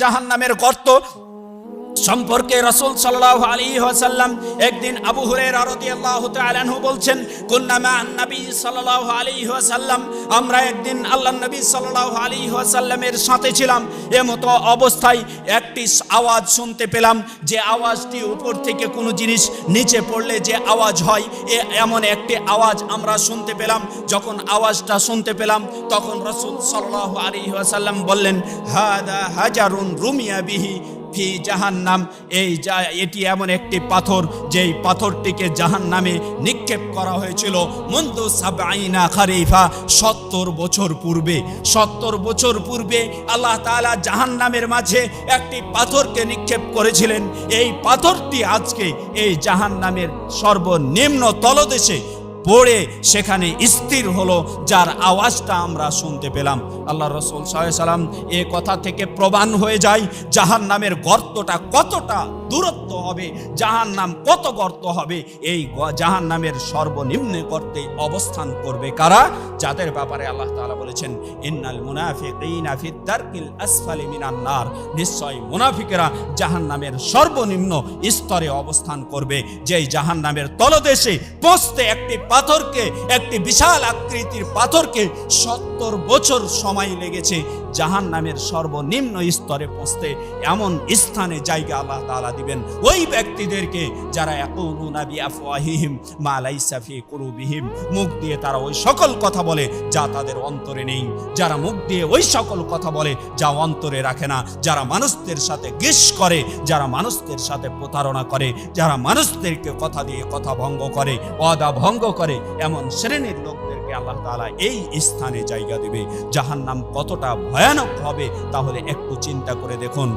জাহান্নামের গর্ত সম্পর্কে রাসূল সাল্লাল্লাহু আলাইহি ওয়াসাল্লাম একদিন আবু হুরায়রা রাদিয়াল্লাহু তাআলা আনহু বলছেন, কুন্না মা'আন নবী সাল্লাল্লাহু আলাইহি ওয়াসাল্লাম, আমরা একদিন আল্লাহর নবী সাল্লাল্লাহু আলাইহি ওয়াসাল্লামের সাথে ছিলাম। এমতো অবস্থায় একটি আওয়াজ শুনতে পেলাম, যে আওয়াজটি উপর থেকে কোনো জিনিস নিচে পড়লে যে আওয়াজ হয়, এমন একটি আওয়াজ আমরা শুনতে পেলাম। যখন আওয়াজটা শুনতে পেলাম তখন রাসূল সাল্লাল্লাহু আলাইহি ওয়াসাল্লাম বললেন, হাদা হাজারুন রুমিয়া বিহি ফি জাহান্নাম, এটি এমন একটি পাথর যেই পাথরটিকে জাহান্নামে নিক্ষেপ করা হয়েছিল মুনযু সাবঈনা খারিফা, 70 বছর পূর্বে। 70 বছর পূর্বে আল্লাহ তাআলা জাহান্নামের মাঝে একটি পাথরকে নিক্ষেপ করেছিলেন। এই পাথরটি আজকে এই জাহান্নামের সর্বনিম্ন তলদেশে পড়ে সেখানে স্থির হলো, যার আওয়াজটা আমরা শুনতে পেলাম। আল্লাহ রাসূল সাল্লাল্লাহু আলাইহি ওয়াসাল্লাম এ কথা থেকে প্রমাণ হয়ে যায় জাহান্নামের গর্তটা কতটা দূরত্ব হবে, জাহান্নাম কত গর্ত হবে। এই জাহান্নামের সর্বনিম্ন গর্তে অবস্থান করবে কারা? যাদের ব্যাপারে আল্লাহ তাআলা বলেছেন, ইন্নাল মুনাফিকিনা ফিদ দারকিল আসফালি মিনান নার, নিশ্চয় মুনাফিকেরা জাহান্নামের সর্বনিম্ন স্তরে অবস্থান করবে। যেই জাহান্নামের তলদেশে পৌঁছতে একটি বিশাল আকৃতির পাথরকে 70 বছর সময় লেগেছে জাহান্নামের সর্বনিম্ন স্তরে পৌঁছতে। এমন স্থানে জায়গা আল্লাহ তাআলা দিবেন ওই ব্যক্তিদেরকে যারা ইয়াকুলুনা বিআফওয়াহিহিম মা লাইসা ফি কুলুবিহিম, মুখ দিয়ে তারা ওই সকল কথা বলে যা তাদের অন্তরে নেই। যারা মুখ দিয়ে ওই সকল কথা বলে যা অন্তরে রাখে না, যারা মানুষদের সাথে গিস করে, যারা মানুষদের সাথে প্রতারণা করে, যারা মানুষদেরকে কথা দিয়ে কথা ভঙ্গ করে, ওয়াদা ভঙ্গ করে, এমন শ্রেণীর লোকদেরকে আল্লাহ তাআলা এই স্থানে জায়গা দেবে। জাহান্নাম কতটা ভয়ানক হবে তাহলে একটু চিন্তা করে দেখুন।